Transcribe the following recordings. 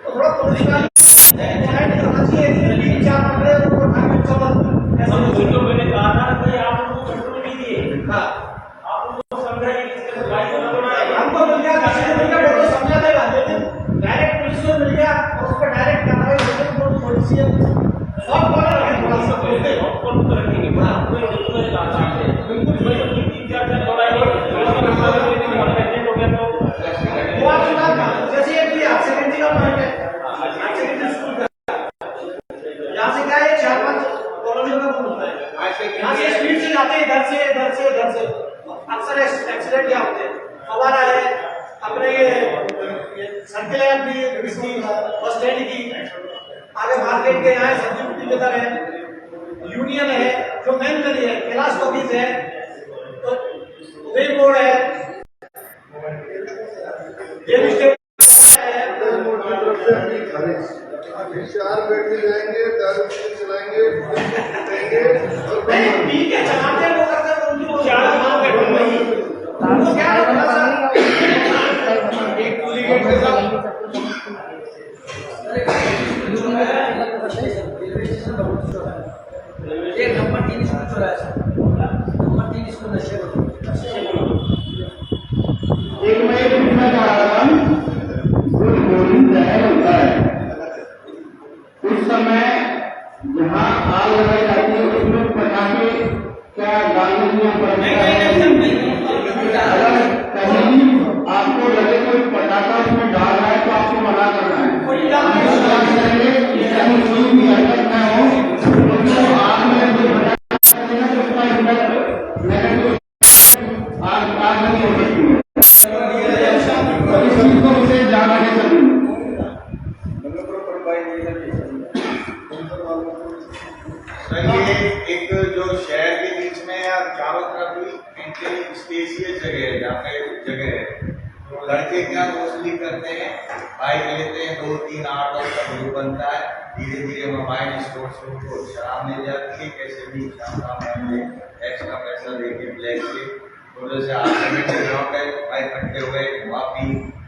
तो थोड़ा professional design करना चाहिए। 3-4 कमरे को टारगेट कवर ऐसा जो मैंने कहा था कि आप उनको कंट्रोल नहीं दिए। हां, आप उनको समझाइए कि इसके भाई को बनाए। हमको मिल गया, किसी को मिल गया वो तो समझा देगा, लेकिन डायरेक्ट पुलिस को मिल गया और उस पर डायरेक्ट कार्रवाई होगी तो पुलिस सब कॉलर है, थोड़ा सा बोलते हैं और कौन करेंगे। हां, कोई नहीं लाता है बिल्कुल भाई। 3-4 दिन दौड़ाएंगे जैसे ये किया सेकेंडरी का पॉइंट है। सेकेंडरी स्कूल का यहाँ से क्या है 4-5 कॉलोनियों में घूमता है। यहाँ से स्पीड से जाते हैं, इधर से अक्सर एक्सीडेंट क्या होते हैं। हमारा है अपने ये सर्किल है अपनी इसकी बस स्टैंड की, आगे मार्केट के यहाँ सब्जी मंडी के इधर है, यूनियन है जो मेन गली है, कैलाश ऑफिस है, तो उदय मोड़ है, ये 4 बैटरी जाएंगे, 10 चलाएंगे, नहीं ठीक है चलाते हैं वो करते हैं उनको 4 बैटरी वही उनको क्या है एक पूरी गेट के साथ एक नंबर 3 स्कूल चला है, नंबर 3 स्कूल नशे एक मैं पूछना चाह रहा हूँ, गुड मॉर्निंग जाहिर होता है उस समय जहाँ आग लगाई जाती है उसमें पटाखे क्या गांधी पड़ता है? अगर कहीं आपको लगे कोई पटाखा उसमें डाल रहा है तो आपको मना करना है। कोई भी हरकत न हो तो आग में कोई पटाखा तो उसका इम्पैक्ट नेगेटिव आग नहीं हो सकती है। ये एक जो शहर के बीच में या चारों तरफ ही स्पेशियस जगह है, जहाँ पे जगह है, तो लड़के क्या मोस्टली करते हैं, बाइक लेते हैं, 2-3-8 का ग्रुप बनता है, धीरे धीरे मोबाइल स्टोर से उनको शराब मिल जाती है, कैसे भी शाम एक्स्ट्रा पैसा देके ब्लैक से थोड़े से भाई इकट्ठे हुए,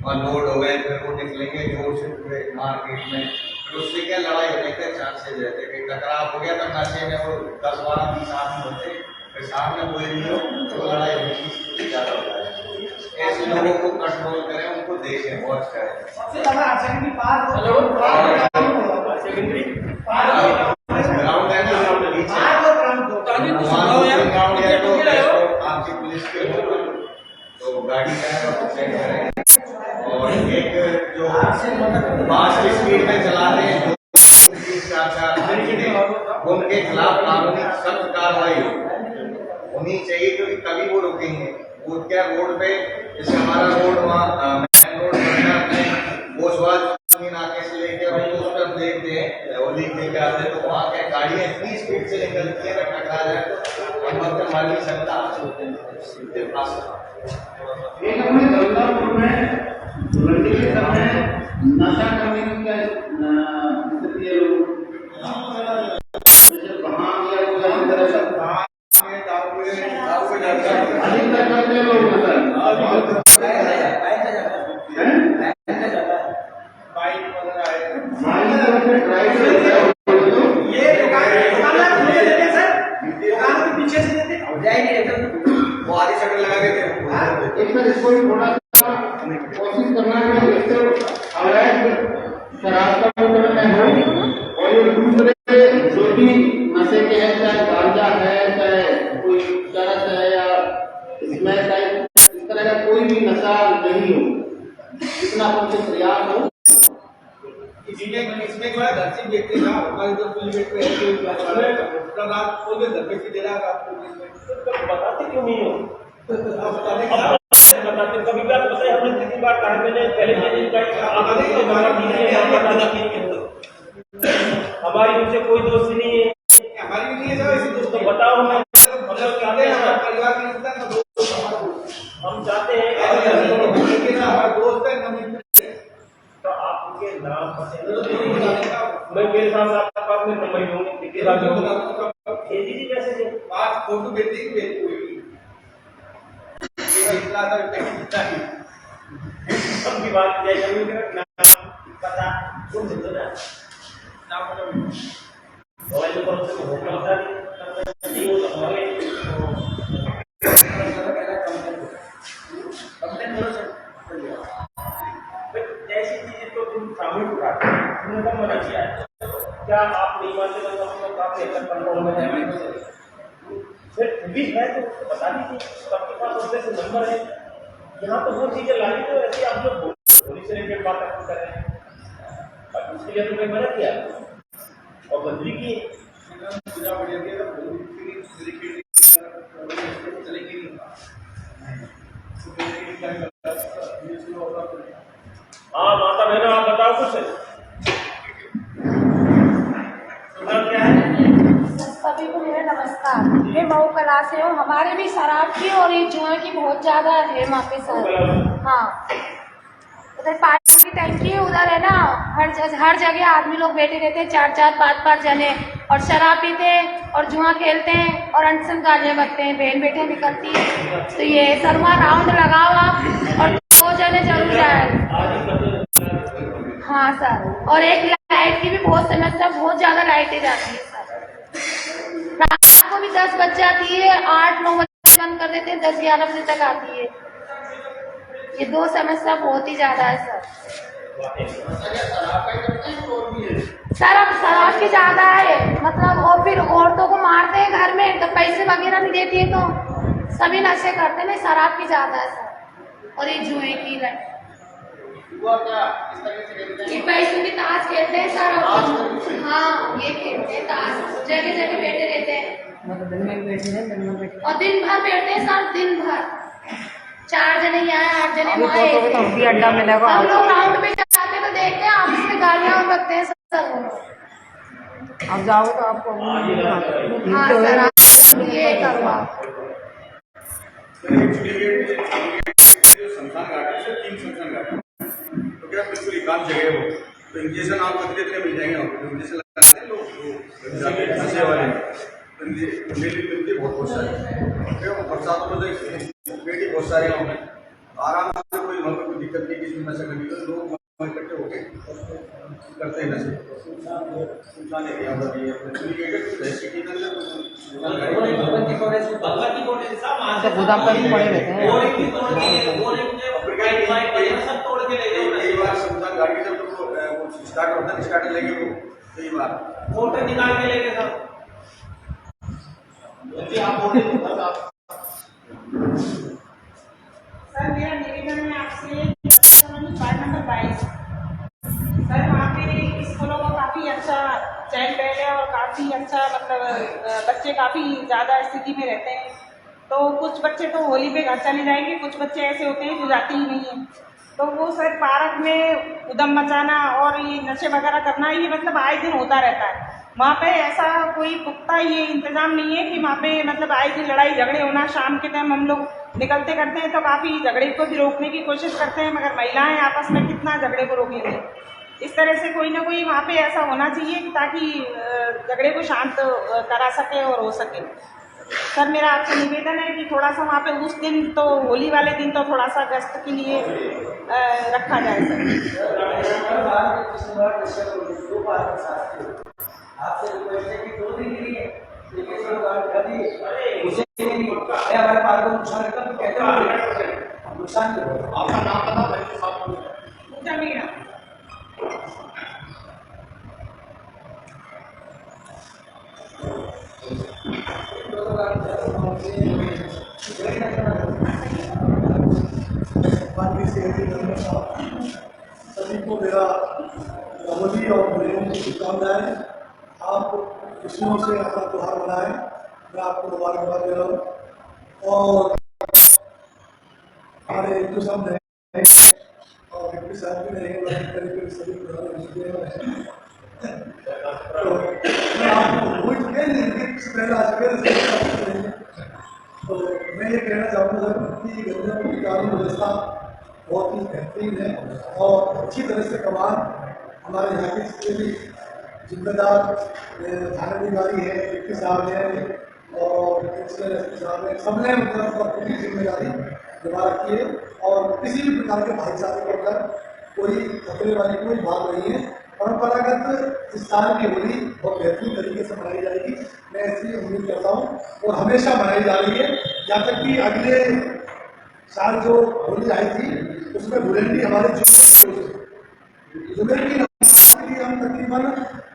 वहाँ लोड हो गए, फिर वो निकलेंगे जोर से पूरे मार्केट में, फिर उससे क्या लड़ाई होने के चांसेस रहते हैं। टकराव हो गया तो नशे में वो 10-12-20 आदमी होते, फिर सामने कोई नहीं हो तो लड़ाई होने की स्थिति ज़्यादा होता है। ऐसे लोगों को कंट्रोल करें, उनको देखें, वॉच करें। सबसे ज़्यादा सेकेंडरी पार्क सेकेंडरी ग्राउंड है ना, आपकी पुलिस के तो गाड़ी का है तो चेक करें। और एक जो फास्ट स्पीड में चला रहे हैं उनके खिलाफ कानूनी सख्त कार्रवाई होनी चाहिए, क्योंकि तभी वो रुकेंगे। वो क्या रोड पे, जैसे हमारा रोड वहाँ मेन रोड नाके से लेके उस पर देखते हैं होली लेके आते हैं, तो वहाँ क्या गाड़ियाँ इतनी स्पीड से निकलती है, टकरा जाए तो हम वक्त मार नहीं सकता। एक अपने दौलतापुर में मंडी के समय नशा करने की क्या स्थिति है? लोग जैसे वहाँ गया वो अधिकतर करते हैं लोग पीछे से देते वो आधी शटर लगा देते एक इसको थोड़ा कोशिश करना है कि अवैध शराब का वितरण हो और ये दूसरे जो भी नशे के हैं, चाहे गांजा है, चाहे कोई चरस है या इसमें इस तरह का कोई भी नशा नहीं हो, जितना अपन से प्रयास हो। इसमें जो है घर से देखते हैं हमारे जो पुलिस गेट पे है तब आप खोल के घर पे दे रहा है आपको बताते क्यों नहीं हो? बताते कभी बात बताइए, हमने कितनी बार कहा, मैंने पहले हमारी उनसे कोई दोस्ती नहीं है, हमारी भी नहीं है सर, ऐसी दोस्त तो बताओ हमें, मतलब चाहते हैं हमारे परिवार के रिश्ता का दोस्त हम चाहते हैं कि हमारा दोस्त है तो आपके नाम मैं मेरे साथ आपका में नंबर दूंगी दीदी कैसे से पास फोटो भेजती सबकी बात नाम पता जैसी चीजें तो तुम सामूहिक उठाते हो, तुमने कब मना किया है? क्या आप नहीं मानते तो काफी हद तक कंट्रोल में है? फिर भी है तो उसको बता दीजिए, तो आपके पास उसमें से नंबर है। यहाँ तो वो चीजें लाई तो ऐसे आप लोग होली से रिलेटेड बात आपको कर रहे हैं, और उसके लिए तो कोई मना किया और बदली की हाँ माता बहना आप बताओ कुछ क्या है? सभी को मेरा नमस्कार। मैं मऊ कला से हूँ। हमारे भी शराब की और ये जुए की बहुत ज़्यादा है वहाँ पे सर। हाँ, उधर पानी की टंकी है, उधर है ना हर जगह आदमी लोग बैठे रहते हैं, 4-4, 5-5 जने, और शराब पीते हैं और जुआ खेलते हैं और अनसन गालियाँ बकते हैं, बहन बेटे निकलती है। तो ये सरवा राउंड लगाओ आप और 2 जने जरूर जाए। हाँ सर, और एक लाइट की भी बहुत समस्या, बहुत ज़्यादा लाइटें जाती है सर। रात को भी 10 बज जाती है, 8-9 बजे बंद कर देते हैं, 10-11 बजे तक आती है। ये 2 समस्या बहुत ही ज़्यादा है सर। सर अब शराब की ज़्यादा है, मतलब और फिर औरतों को मारते हैं घर में, तो पैसे वगैरह नहीं देती है, तो सभी नशे करते हैं। शराब की ज़्यादा है सर, और ये जुए की ये पैसे की ताश खेलते हैं सर। हाँ, ये खेलते हैं ताश, जगह जगह बैठे रहते हैं और दिन भर बैठते हैं सर, दिन भर 4 जने यहाँ 8 जने वहाँ। अड्डा मिलेगा। हम लोग राउंड पे जाते तो देखते हैं आपस में गालियाँ और बकते हैं सर। आप जाओ तो आपको हाँ सर, ये करो आप। शमशान घाट है, 3 शमशान घाट है, तो क्या बिल्कुल एकांत जगह हो, तो इंजेक्शन आपको कितने मिल जाएंगे? इंजेक्शन लगाते हैं लोग नशे वाले, मिलते बहुत सारे, बरसातों में तो बेटी बहुत सारे होंगे, आराम से कोई वहाँ पर कोई दिक्कत नहीं, किसी नशा करने के लोग इकट्ठे होके करते हैं नशे। शमशान एरिया पर भी सिटी के अंदर गोदाम पर भी पड़े रहते हैं। कई बार शमशान घाट की जब वो स्टार्ट होता है, स्टार्ट लेके वो कई बार मोटर निकाल के लेके सर सर मेरा निवेदन है आपसे, वार्ड नंबर 22 सर, वहाँ पे स्कूलों को काफ़ी अच्छा चैन बैग है और काफ़ी अच्छा मतलब बच्चे काफ़ी ज़्यादा स्थिति में रहते हैं। तो कुछ बच्चे तो होली पे घर चले जाएंगे, कुछ बच्चे ऐसे होते हैं जो जाते ही नहीं हैं। तो वो सर पार्क में उधम मचाना और ये नशे वगैरह करना, ये मतलब आए दिन होता रहता है। वहाँ पे ऐसा कोई पुख्ता ये इंतजाम नहीं है कि वहाँ पे मतलब आए दिन लड़ाई झगड़े होना। शाम के टाइम हम लोग निकलते करते हैं तो काफ़ी झगड़े को भी रोकने की कोशिश करते हैं, मगर महिलाएं आपस में कितना झगड़े को रोक लेंगे। इस तरह से कोई ना कोई वहाँ पे ऐसा होना चाहिए ताकि झगड़े को शांत करा सके और हो सके। सर मेरा आपसे निवेदन है कि थोड़ा सा वहाँ पे उस दिन तो होली वाले दिन तो थोड़ा सा गश्त के लिए रखा जाए सर। आपसे रिक्वेस्ट है कि 2 दिन के लिए हमारे पार्क को नुकसान करता तो कहते हैं नुकसान आपका नाम पता जमीना सभी को मेरा होली और होलियों की शुभकामनाएं। आप खुशियों से अपना त्यौहार मनाएं, मैं आपको मुबारकबाद दे रहा हूँ। और हमारे एक साहब हैं और एक साहब भी नहीं, करीब सभी तो मैं आपको भूल के पहले आ चुके। तो मैं ये कहना चाहूँगा कि गंदगी की कानून व्यवस्था बहुत ही बेहतरीन है और अच्छी तरह से कमान हमारे यहाँ के जितने भी जिम्मेदार थानाधिकारी हैं, डिप्टी साहब हैं और कमिश्नर एसपी साहब हैं, सबने मतलब पूरी जिम्मेदारी निभा रखी है और किसी भी प्रकार के भाईचारे को अंदर कोई खतरे वाली कोई बात नहीं है। परंपरागत इस साल की होली बहुत बेहतरीन तरीके से मनाई जाएगी, मैं ऐसी उम्मीद करता हूँ, और हमेशा मनाई जा रही है। यहाँ तक कि अगले साल जो होली आई थी उसमें बुलेंडी हमारे जुमेर की नमाज के लिए हम तकरीबन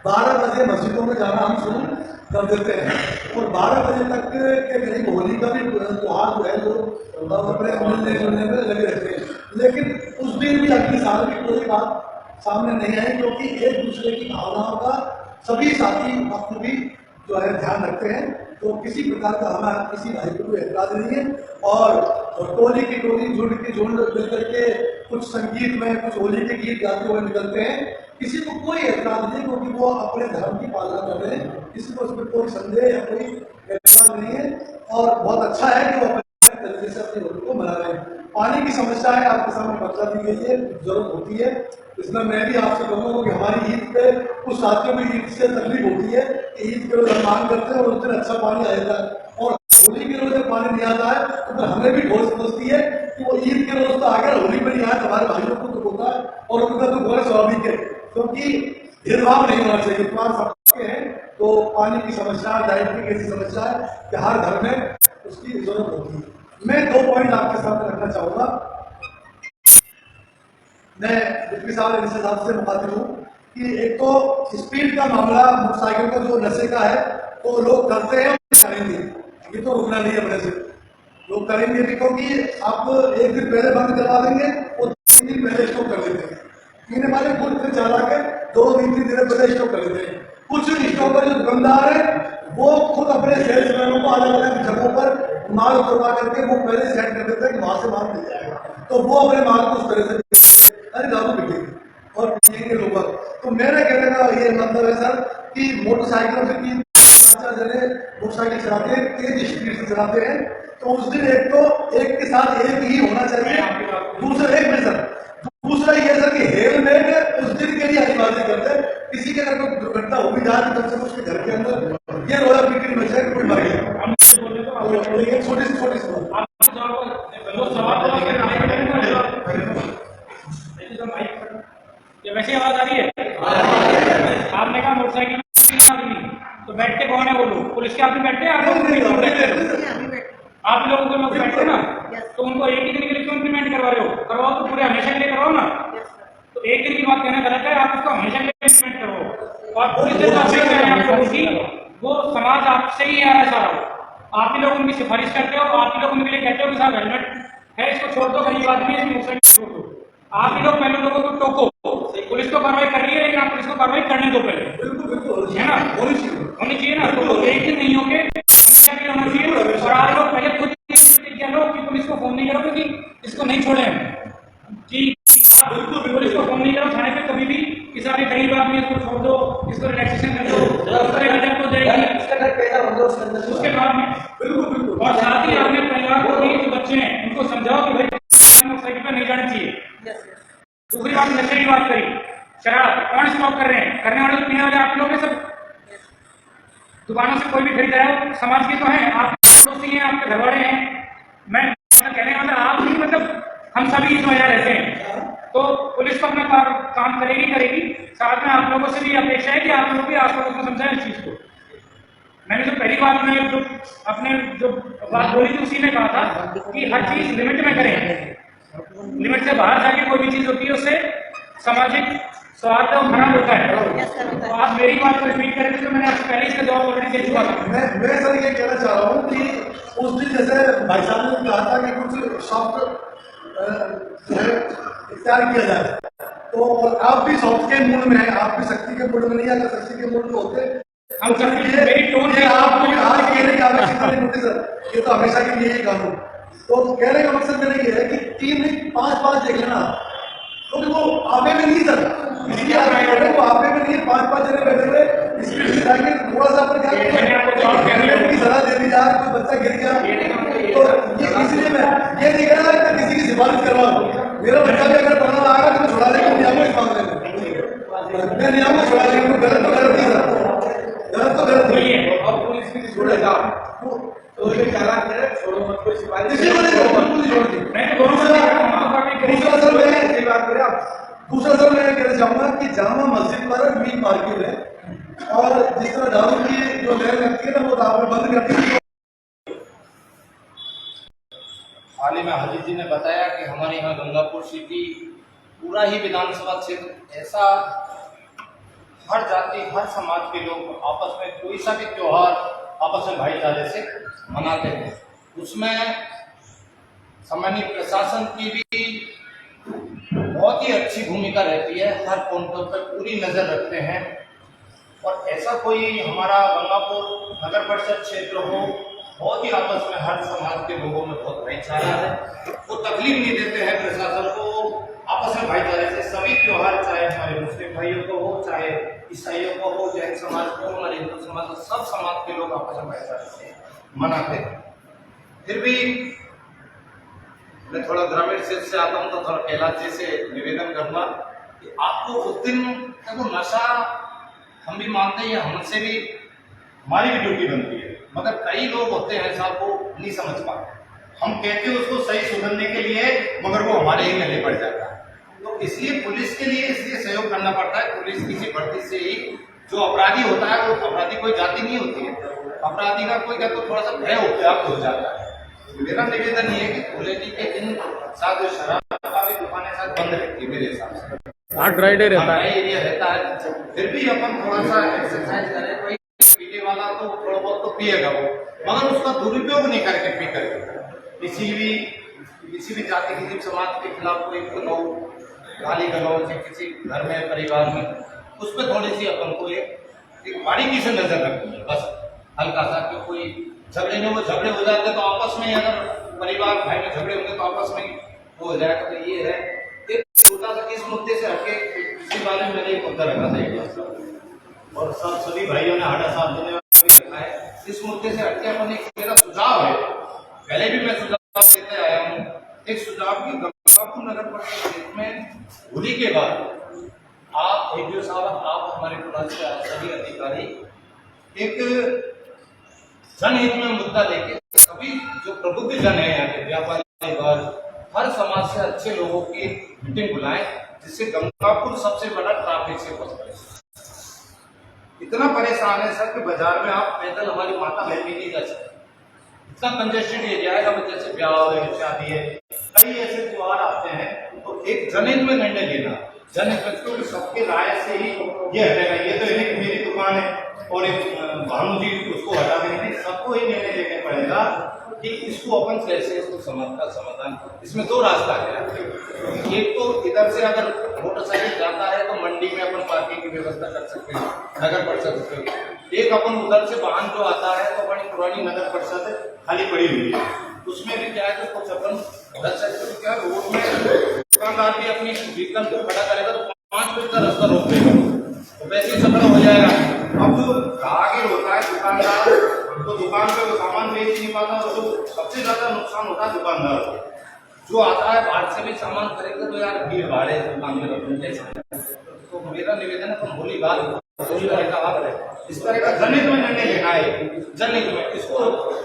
12 बजे मस्जिदों में जाना हम शुरू कर देते हैं, और 12 बजे तक के करीब होली का भी त्योहार जो है वो अपने मिलने जुलने में लगे रहते हैं। लेकिन उस दिन भी अगले साल की कोई बात सामने नहीं आई, क्योंकि एक दूसरे की भावनाओं का सभी साथी वक्त भी जो है ध्यान रखते हैं, तो किसी प्रकार का हमारा किसी भाई को कोई एतराज नहीं है। और टोली की टोली, झुंड की झुंड मिल करके कुछ संगीत में कुछ होली के गीत गाते हुए निकलते हैं, किसी को कोई एतराज नहीं, क्योंकि वो अपने धर्म की पालना कर रहे हैं, किसी को उसमें कोई संदेह या कोई एतराज नहीं है, और बहुत अच्छा है कि वो अपने तरीके से अपनी होली को मना रहे हैं। पानी की समस्या है, आपके सामने बता दी गई है, जरूरत होती है, इसमें मैं भी आपसे कहूँगा कि हमारी ईद पे कुछ साथियों को ईद से तकलीफ होती है कि ईद के रोज हम मांग करते हैं और उस दिन अच्छा पानी आ जाता है, और होली के रोज जब पानी नहीं आता है तो फिर हमें भी ठोस पहुँचती है कि वो ईद के रोज तो आ गया, होली पर नहीं आया, तो हमारे भाइयों को तो होता है, और उनका तो बहुत स्वाभाविक है, क्योंकि भेदभाव नहीं होना चाहिए। त्योहार सबके हैं, तो पानी की समस्या, डाइट की कैसी समस्या है कि हर घर में उसकी जरूरत होती है। मैं 2 पॉइंट आपके सामने रखना चाहूंगा। मैं डिप्टी साहब इनसे साहब से मुखातिब हूँ कि एक तो स्पीड का मामला मोटरसाइकिल का जो नशे का है तो लोग करते हैं और करेंगे, ये तो रुकना नहीं है अपने से, लोग करेंगे भी, क्योंकि आप एक दिन पहले बंद करवा देंगे और 3 दिन पहले स्टॉप कर देते हैं, पीने वाले खुद से चला के 2-3 दिन पहले स्टॉप कर देते हैं। कुछ स्टॉपर जो दुकानदार है वो खुद अपने सेल्समैनों को अलग अलग जगहों पर माल उतरवा करके वो पहले सेट कर देते हैं कि वहां से माल मिल जाएगा, तो वो अपने माल को उस तरह से अरे दारू बिकेगी और पिएंगे लोग। तो मेरे कहने का ये मतलब है सर कि मोटरसाइकिलों से 3-4 जने मोटरसाइकिल चलाते हैं, तेज स्पीड से चलाते हैं, तो उस दिन एक तो एक के साथ एक ही होना चाहिए, दूसरा ये सर कि हेलमेट उस दिन के लिए अनिवार्य करते हैं, किसी के अगर कोई दुर्घटना हो भी जाए तो कम से कम उसके घर के अंदर ये रोला बिक्री में जाए कोई मर गया, छोटी सी वैसे आवाज आ रही है। आपने कहा मोटरसाइकिल आदमी तो बैठते कौन है वो लोग? पुलिस के आदमी बैठते हैं, आप लोगों को लोग बैठते ना, तो उनको एक ही दिन के लिए क्यों इम्प्लीमेंट करवा रहे हो? करवाओ तो पूरे हमेशा के लिए करवाओ ना, तो एक दिन की बात कहना गलत है, आप उसको हमेशा के लिए इम्प्लीमेंट करो। और पुलिस से जो अपेक्षा है आप लोगों की, वो समाज आपसे ही आ रहा है सारा, आप ही लोग उनकी सिफारिश करते हो, आप ही लोग उनके लिए कहते हो कि साहब हेलमेट है, इसको छोड़ दो, गरीब आदमी है, इसकी मोटरसाइकिल छोड़ दो, आप ही लोग पहले लोगों को टोको, पुलिस को कार्रवाई कर रही है, लेकिन आप पुलिस को कार्रवाई करने दो पहले, है ना, होनी चाहिए ना, तो एक दिन नहीं होके होना चाहिए। और आप लोग पहले खुद कह लो कि पुलिस को फोन नहीं करो कि इसको नहीं छोड़े हम, कि आप पुलिस को फोन नहीं करो थाने पे कभी भी, किसी भी गरीब आदमी इसको छोड़ दो, इसको रिलैक्सेशन कर दो, उसके हजर हो जाएगी उसके बाद में, बिल्कुल। और साथ ही आपने परिवार को जो बच्चे हैं उनको समझाओ कि भाई मोटरसाइकिल पर नहीं जाना चाहिए। दूसरी बात नशे की बात करी, शराब कौन स्टॉप कर रहे हैं? करने वाले तो पीने वाले आप लोग हैं, सब दुकानों से कोई भी खरीद रहा है, समाज के तो हैं, आप पड़ोसी हैं, आपके घर वाले हैं, मैं कहने वाला आप नहीं, मतलब हम सभी इस वजह रहते हैं, तो पुलिस तो अपना काम करेगी, साथ में आप लोगों से भी अपेक्षा है कि आप लोग भी आस पड़ोस को समझाएं इस चीज को। मैंने जो पहली बात में जो अपने जो बात बोली थी उसी में कहा था कि हर चीज लिमिट में करें, लिमिट से बाहर जाके कोई भी चीज होती है उससे सामाजिक स्वार्थ खराब होता है। तो आप मेरी बात को रिपीट करेंगे तो मैंने आपसे पहले इसका जवाब ऑलरेडी दे चुका था। मैं सर ये कहना चाह रहा हूँ कि उस दिन जैसे भाई साहब ने कहा था कि कुछ सॉफ्ट इख्तियार किया जाए, तो आप भी सॉफ्ट के मूड में हैं, आप भी शक्ति के मूड में नहीं, अगर शक्ति के मूड में होते हम मेरी टोन है आपको आज कहने का आवश्यकता नहीं होती सर, ये तो हमेशा के लिए ही कानून। तो कहने का मकसद मेरा ये है कि 3 नहीं 5-5 देख लेना, क्योंकि वो आपे में नहीं सर, इसलिए वो आपे में नहीं, 5-5 जने बैठे हुए स्पीड से जाके थोड़ा सा पर हेलमेट की सलाह दे दी जाए, कोई बच्चा गिर गया, तो ये इसलिए मैं ये नहीं कह रहा मैं किसी की सिफारिश करवा दूं, मेरा बच्चा भी अगर पढ़ना आएगा तो मैं छुड़ा लेंगे, नहीं आऊंगा इस मामले में, मैं नहीं आऊंगा छुड़ा लेंगे, गलत तो गलत नहीं सर, गलत तो गलत नहीं है, और पुलिस भी छोड़ेगा तो ये चालान करे, छोड़ो मत, कोई सिफारिश किसी को नहीं छोड़ती। दूसरा सर मैं कहना चाहूंगा कि जामा मस्जिद पर क्षेत्र ऐसा हर जाति हर समाज के लोग आपस में कोई सा भी त्योहार आपस में भाईचारे से मनाते हैं। उसमें सामान्य प्रशासन की भी बहुत ही अच्छी भूमिका रहती है, हर पॉइंटों पर पूरी नज़र रखते हैं। और ऐसा कोई हमारा गंगापुर नगर परिषद क्षेत्र हो, बहुत ही आपस में हर समाज के लोगों में बहुत भाईचारा है, वो तकलीफ नहीं देते हैं प्रशासन को, आपस में भाईचारे से सभी त्योहार, चाहे हमारे मुस्लिम भाइयों को हो, चाहे ईसाइयों को हो, जैन समाज को, हमारे हिंदू समाज को, सब समाज के लोग आपस में भाईचारे से मनाते हैं। फिर भी मैं थोड़ा ग्रामीण क्षेत्र से आता हूँ तो थोड़ा कैलाश जी से निवेदन करूंगा कि आपको उस दिन देखो नशा हम भी मानते हैं, हमसे भी हमारी भी ड्यूटी बनती है, मगर कई लोग होते हैं साहब वो नहीं समझ पाते। हम कहते हैं उसको सही सुधरने के लिए, मगर वो हमारे ही गले पड़ जाता है। तो इसलिए पुलिस के लिए इसलिए सहयोग करना पड़ता है। पुलिस किसी भर्ती से ही जो अपराधी होता है, वो अपराधी कोई जाति नहीं होती है, अपराधी का कोई क्या तो थोड़ा सा भय हो जाता है। मेरा निवेदन ये है कि होली के दिन साथ जो शराब का भी दुकानें साथ बंद रहती है मेरे हिसाब से, हाँ ड्राई डे रहता है, एरिया रहता है। फिर भी अपन थोड़ा सा एक्सरसाइज करें, कोई पीने वाला तो थोड़ा बहुत तो पिएगा वो, मगर उसका दुरुपयोग नहीं करके पी करके किसी भी जाति किसी समाज के खिलाफ कोई लोग गाली गलौज या किसी घर में परिवार में उस पर थोड़ी सी अपन को एक बारीकी से नजर रखनी है, बस हल्का सा। क्यों कोई झगड़े में वो झगड़े हो जाते तो आपस में, अगर परिवार भाई में झगड़े होंगे तो आपस में वो हो जाएगा। तो ये है एक छोटा सा इस मुद्दे से हटके इसी बारे में मैंने एक मुद्दा रखा था और सभी भाइयों ने हाड़ा साहब ने रखा है। इस मुद्दे से हटके अपन एक मेरा सुझाव है, पहले भी मैं सुझाव देते आया हूँ, एक सुझाव की गंगापुर नगर परिषद में होली के बाद आप एक साहब, आप हमारे पुलिस के सभी अधिकारी एक जनहित में मुद्दा लेके सभी जो प्रबुद्ध जन है यहाँ के व्यापारी वर्ग, हर समाज से अच्छे लोगों की मीटिंग बुलाएं, जिससे गंगापुर सबसे बड़ा ट्रैफिक से बच पाए। इतना परेशान है सर कि बाजार में आप पैदल हमारी माता बहन भी नहीं जा सकते, इतना कंजेस्टेड एरिया है। अब जैसे ब्याह है, शादी है, कई ऐसे त्योहार आते हैं, तो एक जनहित में निर्णय लेना, जनहित में सबके राय से ही ये हटेगा। ये तो एक मेरी दुकान है और एक भानु जी उसको हटा देंगे, सबको ही निर्णय लेना पड़ेगा कि इसको अपन कैसे इसको समाधान। इसमें दो रास्ता है, एक तो इधर से अगर मोटरसाइकिल जाता है तो मंडी में अपन पार्किंग की व्यवस्था कर सकते हैं नगर परिषद। एक अपन उधर से वाहन जो आता है तो अपनी पुरानी नगर परिषद खाली पड़ी हुई है, उसमें भी क्या है तो कुछ अपन रख सकते हैं। क्या रोड में दुकानदार भी अपनी व्हीकल को खड़ा करेगा तो 5 मिनट का रास्ता रोक देगा, तो वैसे झगड़ा हो जाएगा। अब जो राहगीर होता है दुकानदार, तो दुकान पे वो सामान बेच नहीं पाता, तो सबसे ज्यादा नुकसान होता है दुकानदार को। जो आता है बाहर से भी सामान खरीदते तो यार भीड़ भाड़ है दुकान में रखने। तो मेरा निवेदन है तो होली बाद इस तरह का जनहित में निर्णय लेना है, जनहित में, इसको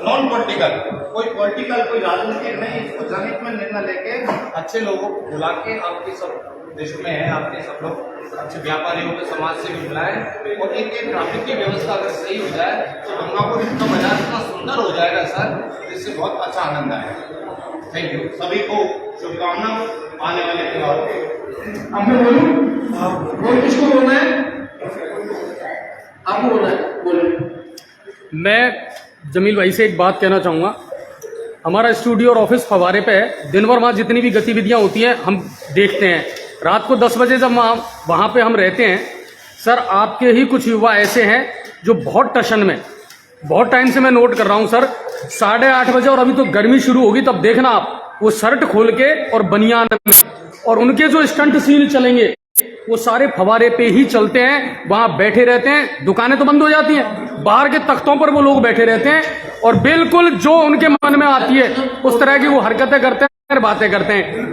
नॉन पॉलिटिकल, कोई पॉलिटिकल कोई राजनीतिक नहीं, इसको जनहित में निर्णय लेके अच्छे लोगों को बुला के, आपके सब देश में है आपके सब लोग अच्छे व्यापारियों के समाज से भी बुलाएं और एक ट्रैफिक की व्यवस्था अगर सही हो जाए तो गंगापुर इतना बाजार इतना सुंदर हो जाएगा सर, इससे बहुत अच्छा आनंद आएगा। थैंक यू, सभी को शुभकामना आने वाले त्योहारों के। अब मैं बोलूं, किसको बोलना है? आपको बोलना है, बोले। मैं जमील भाई से एक बात कहना चाहूँगा। हमारा स्टूडियो और ऑफिस फवारे पे है, दिन भर वहाँ जितनी भी गतिविधियाँ होती हैं हम देखते हैं। रात को 10 बजे जब वहाँ पे हम रहते हैं सर, आपके ही कुछ युवा ऐसे हैं जो बहुत टशन में, बहुत टाइम से मैं नोट कर रहा हूँ सर, 8:30 बजे और अभी तो गर्मी शुरू होगी तब देखना आप, वो शर्ट खोल के और बनियान में, और उनके जो स्टंट सीन चलेंगे वो सारे फवारे पे ही चलते हैं, वहाँ बैठे रहते हैं। दुकानें तो बंद हो जाती हैं, बाहर के तख्तों पर वो लोग बैठे रहते हैं और बिल्कुल जो उनके मन में आती है उस तरह की वो हरकतें करते हैं, बातें करते हैं।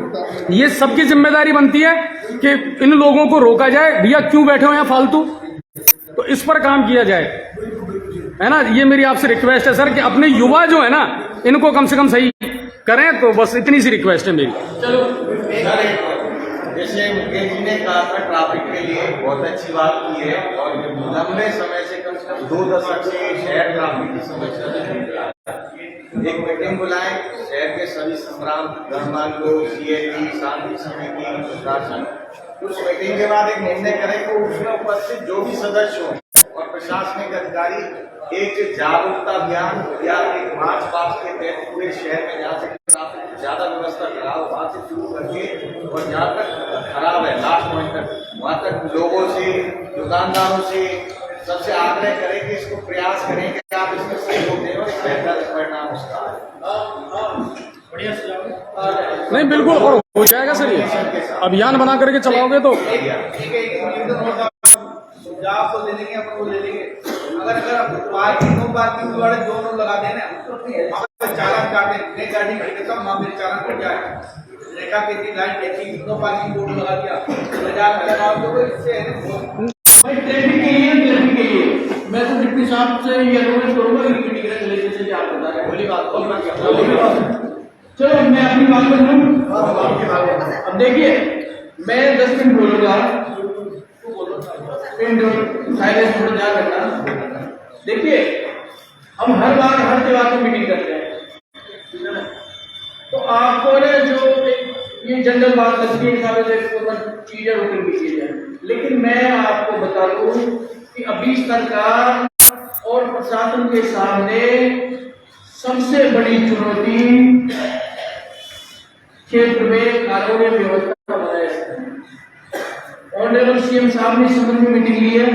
ये सबकी जिम्मेदारी बनती है कि इन लोगों को रोका जाए, भैया क्यों बैठे हो यहाँ फालतू, तो इस पर काम किया जाए, है ना। ये मेरी आपसे रिक्वेस्ट है सर कि अपने युवा जो है ना इनको कम से कम सही करें, तो बस इतनी सी रिक्वेस्ट है मेरी। चलो, जैसे मुकेश जी ने कहा था ट्रैफिक के लिए बहुत अच्छी बात की है और लंबे समय से कम 2 दशक से शहर ट्रैफिक की समस्या से एक मीटिंग बुलाएं, शहर के सभी संग्राम गणमान्य लोग, CLD, शांति समिति, प्रशासन उस मीटिंग के बाद एक निर्णय करें कि उसमें उपस्थित जो भी सदस्य हो और प्रशासनिक अधिकारी एक जागरूकता अभियान या एक मार्च पास्ट के तहत पूरे शहर में जहाँ से ज्यादा व्यवस्था खराब वहां से शुरू करके और जहाँ तक खराब है लास्ट पॉइंट तक वहां तक लोगों से, दुकानदारों से सबसे आग्रह करें कि इसको प्रयास करें कि आप इसमें सहयोग दें और एक बेहतर परिणाम उसका नहीं बिल्कुल, और हो जाएगा सर। ये अभियान बना करके चलाओगे तो सुझाव तो ले लेंगे, अपन वो ले लेंगे। अगर पार्किंग नो पार्किंग वाले दोनों लगा देना, चालान काटे, नई गाड़ी खरीदे सब मामले चालान कट जाए। रेखा की लाइन देखी, नो पार्किंग बोर्ड लगा दिया, बाजार में लगाओ तो इससे भाई ट्रैफिक के लिए मैं तो डिप्टी साहब से ये अनुरोध करूंगा कि मीटिंग करें जैसे कि आप बता रहे हैं। बोली बात चलो मैं अपनी बात करूँ। अब देखिए मैं 10 मिनट बोलूंगा, साइलेंस थोड़ा ध्यान रखना। देखिए हम हर बार हर त्योहार को मीटिंग करते हैं, तो आपको ना जो ये जनरल बात लगती है हिसाब से चीजें रुकन की चीज है, लेकिन मैं आपको बता दूं कि अभी सरकार और प्रशासन के सामने सबसे बड़ी चुनौती क्षेत्र में कानूनी व्यवस्था बनाए रखना है। ऑनरेबल सीएम साहब ने संबंध में मीटिंग ली है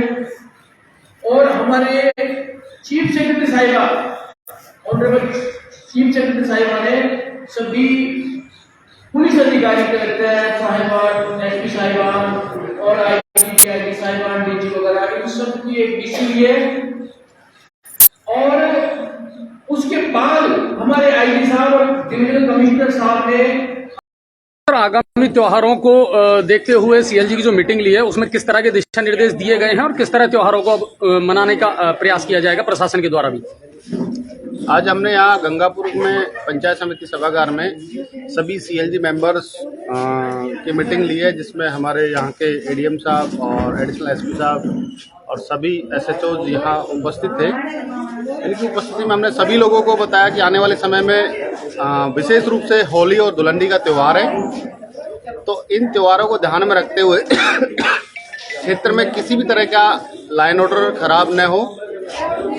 और हमारे चीफ सेक्रेटरी साहिबा, ऑनरेबल चीफ सेक्रेटरी साहिबा ने सभी पुलिस अधिकारी, कलेक्टर साहिबान, एसपी साहिबान और आईजी साहिबान, डीजी वगैरह इन सब की एक मीटिंग ली है। और उसके बाद हमारे आईजी साहब और डिविजनल कमिश्नर साहब ने आगामी त्योहारों को देखते हुए सीएलजी की जो मीटिंग ली है उसमें किस तरह के दिशा निर्देश दिए गए हैं और किस तरह त्योहारों को मनाने का प्रयास किया जाएगा प्रशासन के द्वारा भी। आज हमने यहाँ गंगापुर में पंचायत समिति सभागार में सभी सीएलजी मेंबर्स की मीटिंग ली है, जिसमें हमारे यहाँ के एडीएम साहब और एडिशनल एसपी साहब और सभी एसएचओ यहाँ उपस्थित थे। इनकी उपस्थिति में हमने सभी लोगों को बताया कि आने वाले समय में विशेष रूप से होली और धुलंडी का त्यौहार है, तो इन त्योहारों को ध्यान में रखते हुए क्षेत्र में किसी भी तरह का लाइन ऑर्डर खराब न हो।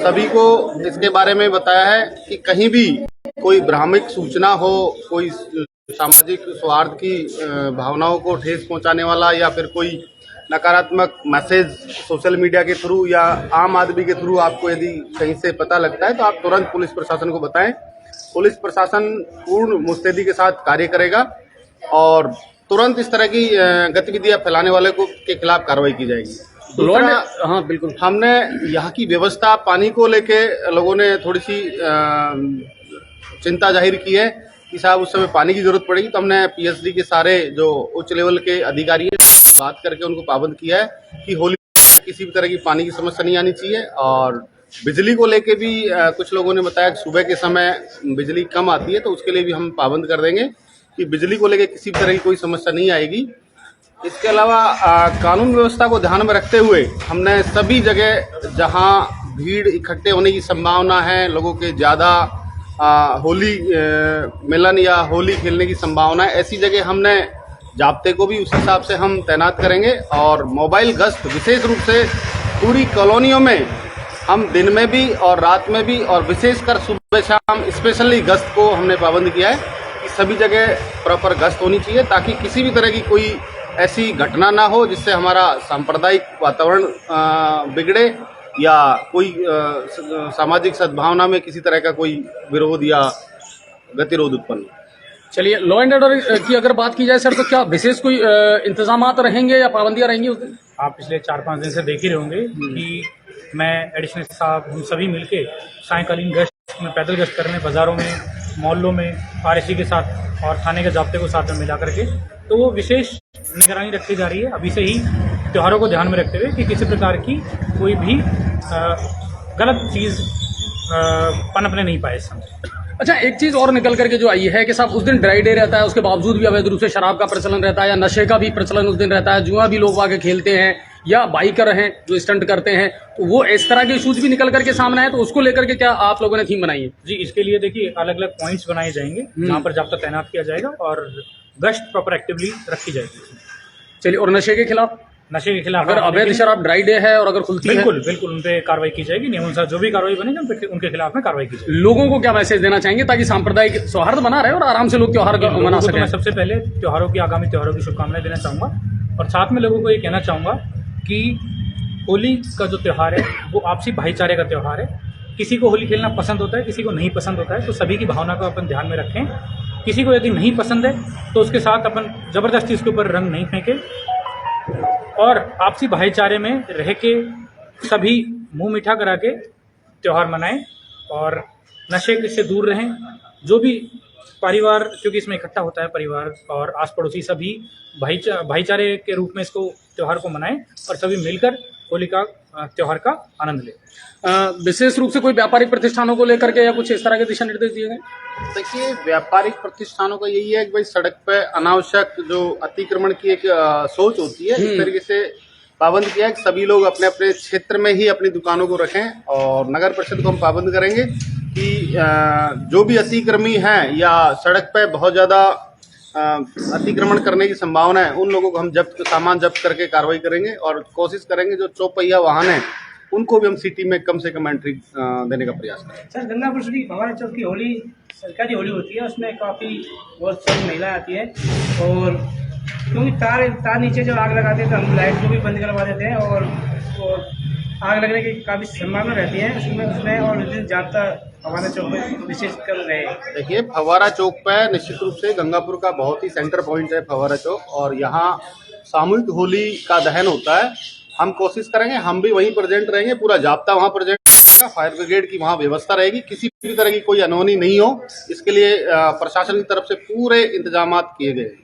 सभी को इसके बारे में बताया है कि कहीं भी कोई भ्रामक सूचना हो, कोई सामाजिक सौहार्द की भावनाओं को ठेस पहुंचाने वाला या फिर कोई नकारात्मक मैसेज सोशल मीडिया के थ्रू या आम आदमी के थ्रू आपको यदि कहीं से पता लगता है तो आप तुरंत पुलिस प्रशासन को बताएं। पुलिस प्रशासन पूर्ण मुस्तैदी के साथ कार्य करेगा और तुरंत इस तरह की गतिविधियां फैलाने वाले को के खिलाफ कार्रवाई की जाएगी। हाँ बिल्कुल, हमने यहाँ की व्यवस्था पानी को लेके लोगों ने थोड़ी सी चिंता जाहिर की है कि साहब उस समय पानी की जरूरत पड़ेगी, तो हमने पीएचडी के सारे जो उच्च लेवल के अधिकारी हैं बात करके उनको पाबंद किया है कि होली किसी भी तरह की पानी की समस्या नहीं आनी चाहिए। और बिजली को लेके भी कुछ लोगों ने बताया कि सुबह के समय बिजली कम आती है, तो उसके लिए भी हम पाबंद कर देंगे कि बिजली को लेके किसी भी तरह की कोई समस्या नहीं आएगी। इसके अलावा कानून व्यवस्था को ध्यान में रखते हुए हमने सभी जगह जहां भीड़ इकट्ठे होने की संभावना है, लोगों के ज़्यादा होली मिलन या होली खेलने की संभावना है, ऐसी जगह हमने जाब्ते को भी उस हिसाब से हम तैनात करेंगे। और मोबाइल गश्त विशेष रूप से पूरी कॉलोनियों में हम दिन में भी और रात में भी और विशेषकर सुबह शाम स्पेशली गश्त को हमने पाबंद किया है कि सभी जगह प्रॉपर गश्त होनी चाहिए ताकि किसी भी तरह की कोई ऐसी घटना ना हो जिससे हमारा सांप्रदायिक वातावरण बिगड़े या कोई सामाजिक सद्भावना में किसी तरह का कोई विरोध या गतिरोध उत्पन्न हो। चलिए, लॉ एंड ऑर्डर की अगर बात की जाए सर, तो क्या विशेष कोई इंतजामात रहेंगे या पाबंदियां रहेंगी उस दिन? आप पिछले 4-5 दिन से देख ही रहे होंगे कि मैं एडिशनल साहब हम सभी मिलके सायंकालीन गश्त में पैदल गश्त कर रहे हैं, बाज़ारों में, मोहल्लों में, आरएससी के साथ और थाने के जाब्ते को साथ में मिला करके। तो वो विशेष निगरानी रखी जा रही है अभी से ही, त्योहारों को ध्यान में रखते हुए कि किसी प्रकार की कोई भी गलत चीज़ पनपने नहीं पाए इस समय। अच्छा, एक चीज़ और निकल करके जो आई है कि साहब उस दिन ड्राई डे रहता है, उसके बावजूद भी अवैध रूप से शराब का प्रचलन रहता है या नशे का भी प्रचलन उस दिन रहता है, जुआ भी लोग आके खेलते हैं या बाइकर हैं जो स्टंट करते हैं, तो वो इस तरह के इशूज भी निकल करके सामने आए, तो उसको लेकर के क्या आप लोगों ने थीम बनाई है? जी, इसके लिए देखिए अलग अलग पॉइंट्स बनाए जाएंगे जहाँ पर जाब्ता तैनात किया जाएगा और गश्त प्रॉपर एक्टिवली रखी जाएगी। चलिए, और नशे के खिलाफ नशे के खिलाफ अगर अवैध शराब ड्राई डे है और अगर खुलती है, बिल्कुल बिल्कुल उन पे कार्रवाई की जाएगी, नियमानुसार जो भी कार्रवाई बनेगी उनके खिलाफ में कार्रवाई की जाएगी। लोगों को क्या मैसेज देना चाहेंगे ताकि सांप्रदायिक सौहार्द बना रहे और आराम से लोग त्योहार मना लोगों को तो सकें? मैं सबसे पहले आगामी त्योहारों की शुभकामनाएं देना चाहूँगा और साथ में लोगों को ये कहना चाहूँगा कि होली का जो त्यौहार है वो आपसी भाईचारे का त्यौहार है। किसी को होली खेलना पसंद होता है, किसी को नहीं पसंद होता है, तो सभी की भावना को अपन ध्यान में रखें। किसी को यदि नहीं पसंद है तो उसके साथ अपन ज़बरदस्ती उसके ऊपर रंग नहीं फेंकें और आपसी भाईचारे में रह के सभी मुंह मीठा करा के त्यौहार मनाएं और नशे से दूर रहें। जो भी परिवार, क्योंकि इसमें इकट्ठा होता है परिवार और आस पड़ोसी, सभी भाईचारे के रूप में इसको त्यौहार को मनाएं और सभी मिलकर होली का त्यौहार का आनंद लें। विशेष रूप से कोई व्यापारिक प्रतिष्ठानों को लेकर के या कुछ इस तरह के दिशा निर्देश दिए गए? देखिए, व्यापारिक प्रतिष्ठानों का यही है कि भाई सड़क पे अनावश्यक जो अतिक्रमण की एक सोच होती है, इस तरीके से पाबंद किया है कि सभी लोग अपने अपने क्षेत्र में ही अपनी दुकानों को रखें और नगर परिषद को हम पाबंद करेंगे कि जो भी अतिक्रमी हैं या सड़क पे बहुत ज़्यादा अतिक्रमण करने की संभावना है, उन लोगों को हम सामान जब्त करके कार्रवाई करेंगे और कोशिश करेंगे जो चौपहिया वाहन है उनको भी हम सिटी में कम से कम एंट्री देने का प्रयास करें। सर, गंगापुर सिटी भवानी चौक की होली सरकारी होली होती है, उसमें काफ़ी बहुत सारी महिलाएं आती हैं और क्योंकि तार नीचे जब आग लगाते हैं तो हम लाइट को भी बंद करवा देते हैं और आग लगने की काफ़ी संभावना रहती है उसमें और ज़्यादा फव्वारा चौक पर विशेष कर रहे हैं। देखिए, फव्वारा चौक पर निश्चित रूप से गंगापुर का बहुत ही सेंटर पॉइंट है फव्वारा चौक और यहाँ सामूहिक होली का दहन होता है। हम कोशिश करेंगे, हम भी वहीं प्रेजेंट रहेंगे, पूरा जाब्ता वहाँ प्रेजेंट रहेगा, फायर ब्रिगेड की वहाँ व्यवस्था रहेगी, किसी भी तरह की कोई अनहोनी नहीं हो, इसके लिए प्रशासन की तरफ से पूरे इंतजाम किए गए हैं।